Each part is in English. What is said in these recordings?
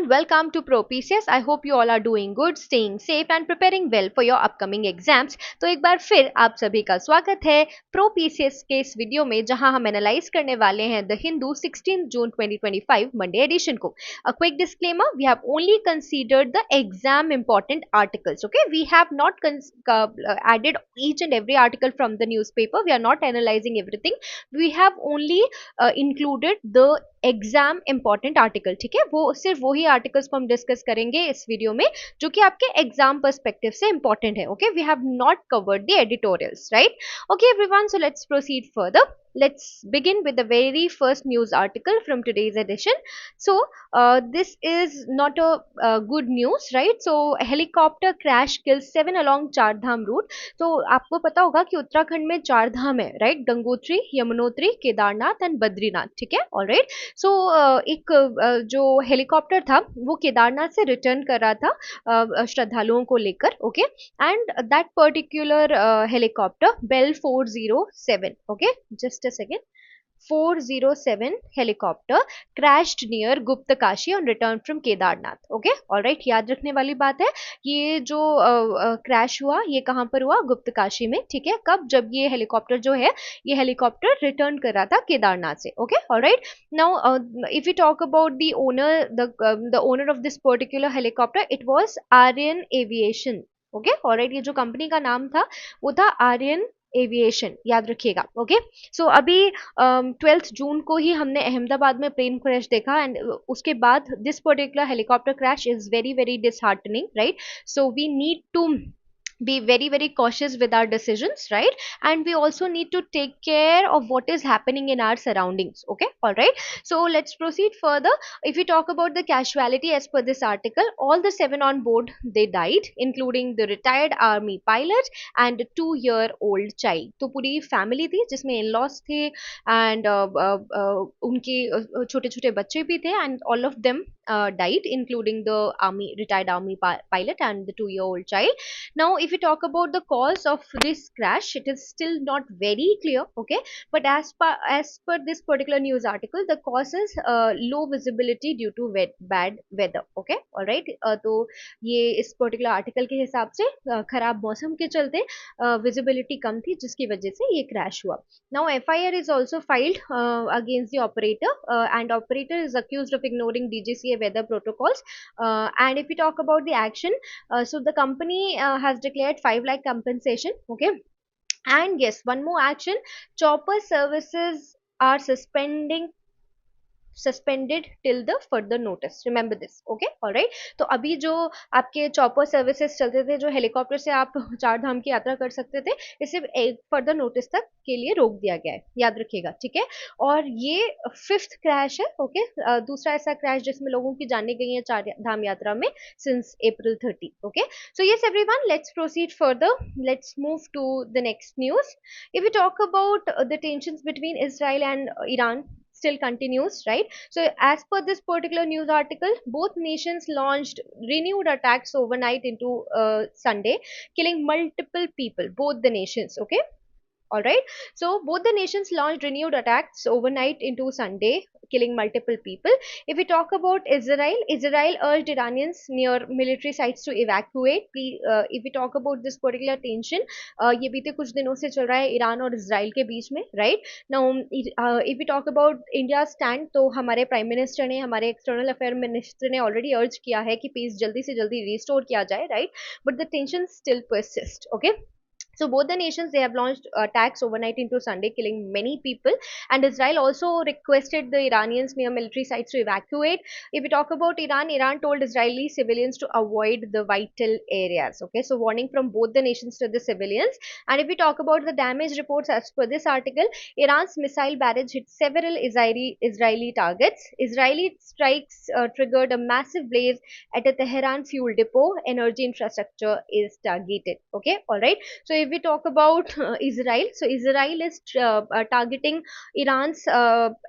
everyone, welcome to Mppsc. I hope you all are doing good, staying safe and preparing well for your upcoming exams. तो एक बार फिर आप सभी का स्वागत है Mppsc के इस वीडियो में जहां हम एनालाइज करने वाले हैं the Hindu 16 June 2025 Monday edition को. A quick disclaimer, we have only considered the exam important articles. Okay, we have not added each and every article from the newspaper. We are not analyzing everything. We have only included the exam important article. ठीक है, वो सिर्फ वही articles को हम discuss करेंगे इस video में जो कि आपके एग्जाम पर्सपेक्टिव से इंपॉर्टेंट है. Okay, we have not covered the editorials, right? Okay everyone, so let's proceed further. Let's begin with the very first news article from today's edition. So this is not a good news, right? So helicopter crash kills 7 along Char Dham route. तो आपको पता होगा कि उत्तराखंड में चार धाम है, right? Gangotri, Yamunotri, Kedarnath and Badrinath. ठीक है, ऑलराइट. सो एक जो हेलीकॉप्टर था वो केदारनाथ से रिटर्न कर रहा था श्रद्धालुओं को लेकर. Okay, and that particular helicopter Bell 407, okay, just a second, 407 helicopter crashed near Guptakashi on return from Kedarnath. Okay, alright, याद रखने वाली बात है. ये जो क्रैश हुआ ये कहाँ पर हुआ? गुप्तकाशी में. ठीक है, कब? जब ये हेलीकॉप्टर जो है ये हेलीकॉप्टर रिटर्न कर रहा था केदारनाथ से. Okay, alright. Now if you talk about the owner, the owner of this particular helicopter, it was Aryan aviation. Okay, alright, ये जो कंपनी का नाम था वो था आर्यन एविएशन, याद रखिएगा. ओके, सो अभी 12 जून को ही हमने अहमदाबाद में प्लेन क्रैश देखा एंड उसके बाद this particular helicopter crash is very very disheartening, right? So we need to be very cautious with our decisions, right? And we also need to take care of what is happening in our surroundings. Okay, all right, so let's proceed further. If we talk about the casualty as per this article, all the 7 on board they died, including the retired army pilot and a 2-year-old child. तो पूरी family थी जिसमें in-laws थे and उनके छोटे छोटे बच्चे भी थे and all of them died, including the army retired army pilot and the 2-year-old child. Now if we talk about the cause of this crash, it is still not very clear. Okay, but as per this particular news article, the cause is low visibility due to bad weather. Okay, all right. तो ये इस particular article के हिसाब से खराब मौसम के चलते visibility कम थी जिसकी वजह से ये crash हुआ. Now FIR is also filed against the operator and operator is accused of ignoring DGCA weather protocols. And if we talk about the action, so the company has declared 5 lakh compensation. Okay, and yes, one more action, chopper services are suspended till the further notice. Remember this. Okay, all right. तो अभी जो आपके chopper services चलते थे, जो helicopter से आप चार धाम की यात्रा कर सकते थे, इसे एक फर्दर नोटिस तक के लिए रोक दिया गया है, याद रखिएगा. ठीक है, और ये 5th क्रैश है. ओके, दूसरा ऐसा क्रैश जिसमें लोगों की जाने गई है चार धाम यात्रा में since April 30. Okay, so yes everyone, let's proceed further. Let's move to the next news. If you talk about the tensions between Israel and Iran still continues, right? So as per this particular news article, both nations launched renewed attacks overnight into Sunday, killing multiple people, both the nations. Okay, all right, so both the nations launched renewed attacks overnight into Sunday, killing multiple people. If we talk about Israel urged Iranians near military sites to evacuate. If we talk about this particular tension, ये बीते कुछ दिनों से चल रहा है Iran और Israel के बीच में, right? Now if we talk about India's stand, तो हमारे प्राइम मिनिस्टर ने, हमारे एक्सटर्नल अफेयर मिनिस्टर ने ऑलरेडी अर्ज किया है कि पीस जल्दी से जल्दी रिस्टोर किया जाए, right? But the tension still persists. Okay, so both the nations, they have launched attacks overnight into Sunday, killing many people, and Israel also requested the Iranians near military sites to evacuate. If we talk about Iran told Israeli civilians to avoid the vital areas. Okay, so warning from both the nations to the civilians. And if we talk about the damage reports as per this article, Iran's missile barrage hit several Israeli targets. Israeli strikes triggered a massive blaze at a Tehran fuel depot. Energy infrastructure is targeted. Okay, all right. So if we talk about Israel, so Israel is targeting Iran's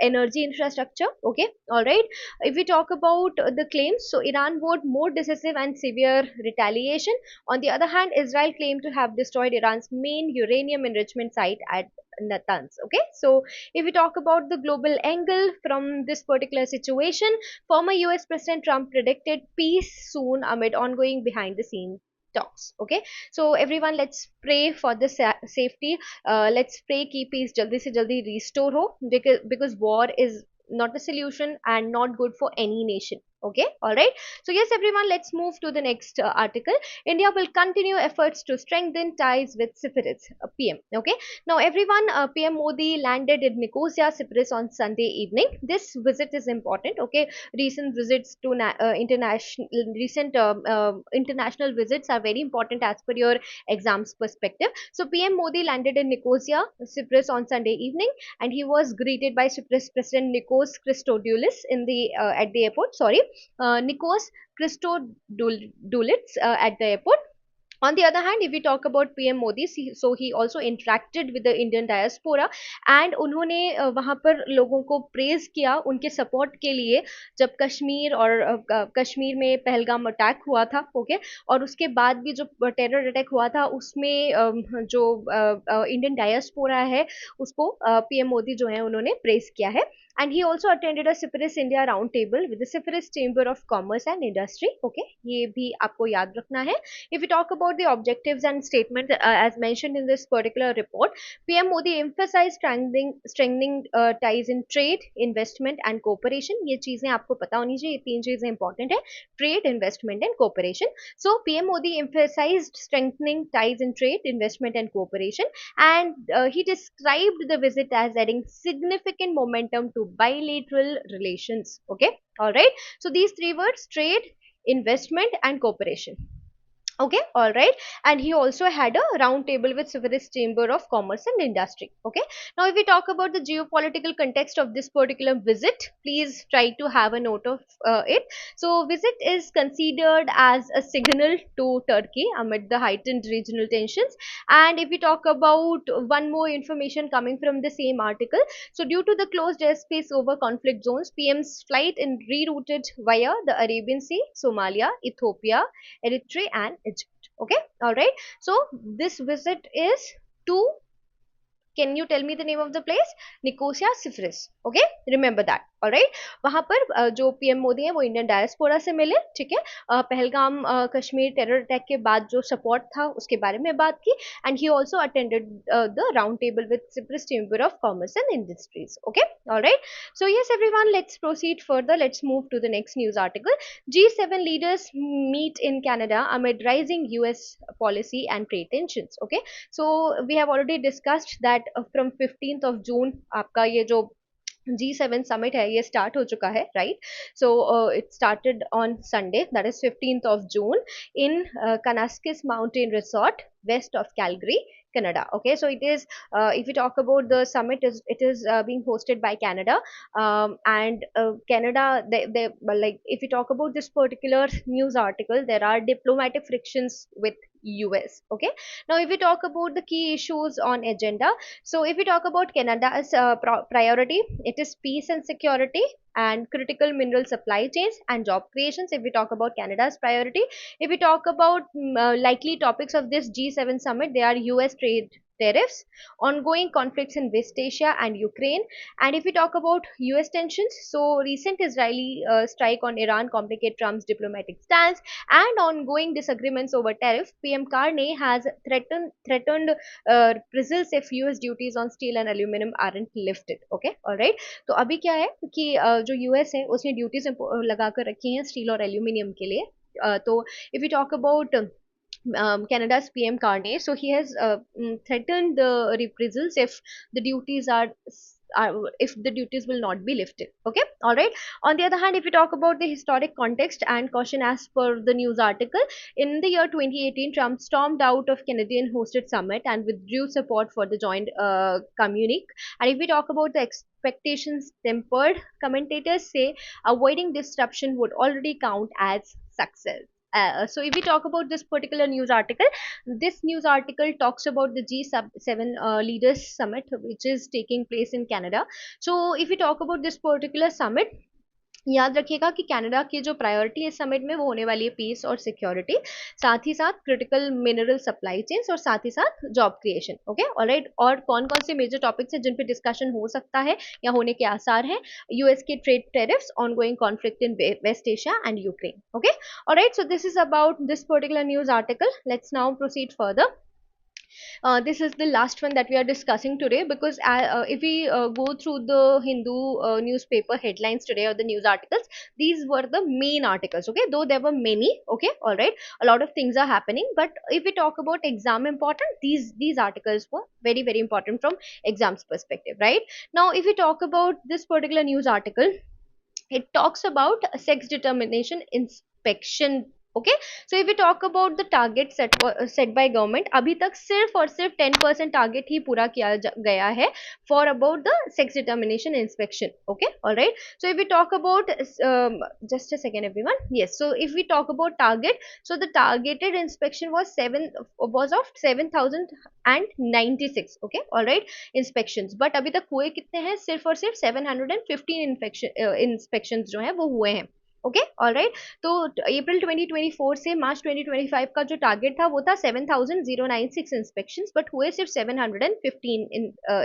energy infrastructure. Okay, all right. If we talk about the claims, so Iran vowed more decisive and severe retaliation. On the other hand, Israel claimed to have destroyed Iran's main uranium enrichment site at Natanz. Okay, so if we talk about the global angle from this particular situation, former US President Trump predicted peace soon amid ongoing behind the scenes talks. Okay, so everyone, let's pray for the safety. Let's pray कि peace jaldi se jaldi restore ho, because war is not a solution and not good for any nation. Okay, all right. So yes, everyone, let's move to the next article. India will continue efforts to strengthen ties with Cyprus. PM. Okay, now everyone, PM Modi landed in Nicosia, Cyprus on Sunday evening. This visit is important. Okay, recent visits to international visits are very important as per your exams perspective. So PM Modi landed in Nicosia, Cyprus on Sunday evening, and he was greeted by Cyprus President Nikos Christodoulis in the at the airport. Sorry, Nikos Christodoulis at the airport. On the other hand, if we talk about PM Modi, so he also interacted with the Indian diaspora, and उन्होंने वहाँ पर लोगों को praise किया उनके support के लिए, जब कश्मीर और कश्मीर में पहलगाम अटैक हुआ था. ओके, और उसके बाद भी जो टेरर अटैक हुआ था उसमें जो इंडियन डायस्पोरा है उसको PM मोदी जो है उन्होंने प्रेज किया है. And he also attended a Cyprus India roundtable with the Cyprus Chamber of Commerce and Industry. Okay, ये भी आपको याद रखना है. If we talk about the objectives and statement as mentioned in this particular report, PM Modi emphasized strengthening ties in trade, investment and cooperation. ये चीजें आपको पता होनी चाहिए, ये तीन चीजें important है: trade, investment and cooperation. So PM Modi emphasized strengthening ties in trade, investment and cooperation, and he described the visit as adding significant momentum to bilateral relations. Okay, all right. So these three words: trade, investment and cooperation. Okay, all right. And he also had a round table with Cyprus Chamber of Commerce and Industry. Okay, now if we talk about the geopolitical context of this particular visit, please try to have a note of it. So visit is considered as a signal to Turkey amid the heightened regional tensions. And if we talk about one more information coming from the same article, so due to the closed airspace over conflict zones, PM's flight is rerouted via the Arabian Sea, Somalia, Ethiopia, Eritrea and Egypt. Okay, all right. So this visit is to, can you tell me the name of the place? Nicosia, Cyprus. Okay, remember that. All right. वहाँ पर जो PM Modi है वो Indian diaspora से मिले. ठीक है, Pahalgam Kashmir terror attack के बाद जो सपोर्ट था उसके बारे में बात की. And he also attended the round table with Cyprus Chamber of Commerce and Industries. Okay, all right. So yes, everyone, let's proceed further. Let's move to the next news article. G7 leaders meet in Canada amid rising US policy and trade tensions. Okay, so we have already discussed that from 15th of June आपका ये जो G7 summit है ये start हो चुका है, right? So it started on Sunday, that is 15th of June in Kanaskis Mountain Resort west of Calgary, Canada. Okay, so it is if we talk about the summit, it is being hosted by Canada, and Canada, they like, if we talk about this particular news article, there are diplomatic frictions with US. Okay, now if we talk about the key issues on agenda, so if we talk about Canada's priority, it is peace and security and critical mineral supply chains and job creations. If we talk about Canada's priority, if we talk about likely topics of this G7 summit, they are US trade tariffs, ongoing conflicts in West Asia and Ukraine. And if we talk about US tensions, so recent Israeli strike on Iran complicate Trump's diplomatic stance and ongoing disagreements over tariff. PM Carney has threatened reprisals if US duties on steel and aluminum aren't lifted. Okay, all right. तो अभी क्या है कि जो US है उसने duties लगा कर रखी हैं स्टील और एल्यूमिनियम के लिए. तो if we talk about Canada's PM Carney, so he has threatened the reprisals if the duties if the duties will not be lifted. Okay, all right. On the other hand, if we talk about the historic context and caution as per the news article, in the year 2018, Trump stormed out of Canadian hosted summit and withdrew support for the joint communique. And if we talk about the expectations tempered, commentators say avoiding disruption would already count as success. So if we talk about this particular news article, this news article talks about the G7 leaders summit which is taking place in Canada. So if we talk about this particular summit, याद रखिएगा कि Canada की जो priority इस summit में वो होने वाली है पीस और सिक्योरिटी, साथ ही साथ क्रिटिकल मिनरल सप्लाई चेन्स और साथ ही साथ जॉब क्रिएशन. Okay, alright. और कौन कौन से मेजर टॉपिक्स हैं जिन पे डिस्कशन हो सकता है या होने के आसार हैं? यूएस के trade tariffs, ongoing conflict in West Asia and Ukraine. Okay, alright. So this is about this particular news article. Let's now proceed further. This is the last one that we are discussing today, because if we go through the Hindu newspaper headlines today or the news articles, these were the main articles. Okay, though there were many. Okay, all right, a lot of things are happening, but if we talk about exam important, these articles were very important from exams perspective. Right now, if we talk about this particular news article, it talks about sex determination inspection. Okay, so if we talk about the target set by government, अभी तक सिर्फ और सिर्फ 10% target ही पूरा किया गया है for about the sex determination inspection. Okay, alright. So if we talk about, just a second everyone. Yes, so if we talk about target, so the targeted inspection was of 7,096. Okay, alright, inspections. But अभी तक हुए कितने हैं? सिर्फ और सिर्फ 715 inspections जो है वो हुए हैं. Okay, alright. तो अप्रैल 2024 से मार्च 2025 का जो टारगेट था वो था 7,096 इंस्पेक्शंस, बट हुए सिर्फ 715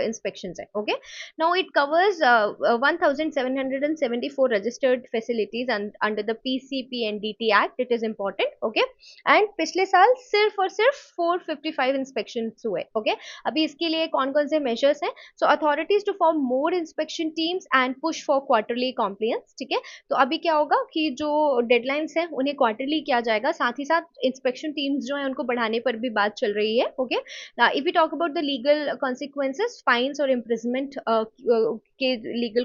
इंस्पेक्शंस है. Okay, now it covers 1,774 registered facilities under the PCPNDT act. It is important. Okay, and पिछले साल सिर्फ और सिर्फ 455 इंस्पेक्शंस हुए. ओके, अभी इसके लिए कौन कौन से मेजर्स हैं? So authorities to form more inspection teams and push for quarterly compliance. ठीक है, तो अभी क्या होगा कि जो डेडलाइंस हैं उन्हें क्वार्टरली किया जाएगा, साथ ही साथ इंस्पेक्शन टीम्स जो है उनको बढ़ाने पर भी बात चल रही है. Okay, if we talk about the legal consequences, fines और इम्प्रिजमेंट के लीगल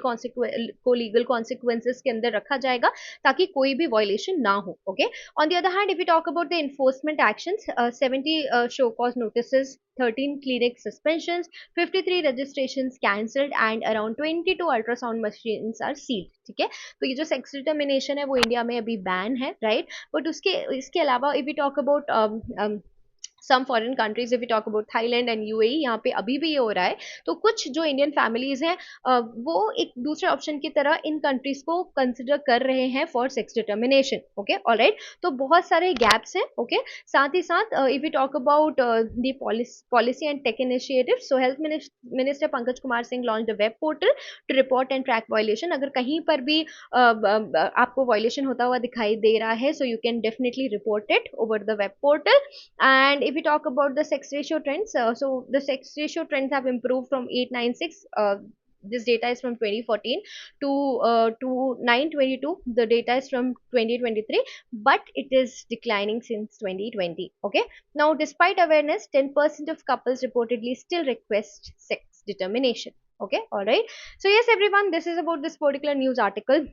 कॉन्सिक्वेंसेस के अंदर रखा जाएगा ताकि कोई भी वायलेशन ना हो. Okay, on the other hand if we talk about the enforcement actions, 70 show cause notices, 13 clinic suspensions, 53 registrations cancelled and around 22 ultrasound machines are sealed. ठीक है, तो ये जो सेक्स डिटर्मिनेशन है वो इंडिया में अभी बैन है. राइट, बट इसके अलावा if we talk about some foreign countries, if we talk about Thailand and UAE, यहाँ पे अभी भी ये हो रहा है. तो कुछ जो इंडियन फैमिलीज हैं वो एक दूसरे ऑप्शन की तरह इन कंट्रीज को कंसिडर कर रहे हैं for sex determination. Okay, alright. तो बहुत सारे गैप्स हैं. ओके, साथ ही साथ if we talk about the policy and tech initiative, so health minister Pankaj Kumar Singh launch the web portal to report and track violation. अगर कहीं पर भी आपको वायलेशन होता हुआ दिखाई दे रहा है, so you can definitely report it over the web portal. And if we talk about the sex ratio trends, so the sex ratio trends have improved from 896, this data is from 2014, to 922, the data is from 2023, but it is declining since 2020. Okay, now despite awareness, 10% of couples reportedly still request sex determination. Okay, all right. So yes everyone, this is about this particular news article.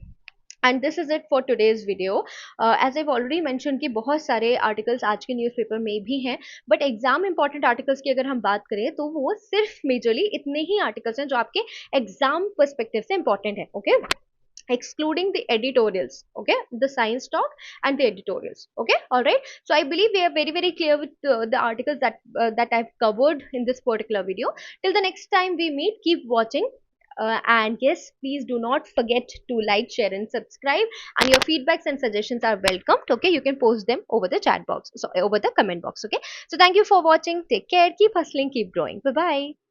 And this is it for today's video. As I already mention कि बहुत सारे articles आज के newspaper में भी हैं, but exam important articles की अगर हम बात करें तो वो सिर्फ मेजरली इतने ही आर्टिकल्स हैं जो आपके एग्जाम पर्सपेक्टिव से इंपॉर्टेंट है. Okay, excluding the editorials, okay, the science talk and the editorials. Okay, all right. So I believe we are very clear with the articles that I've covered in this particular video. Till the next time we meet, keep watching. And yes, please do not forget to like, share and subscribe, and your feedbacks and suggestions are welcomed. Okay, you can post them over the chat box, so over the comment box. Okay, so thank you for watching. Take care, keep hustling, keep growing. Bye bye.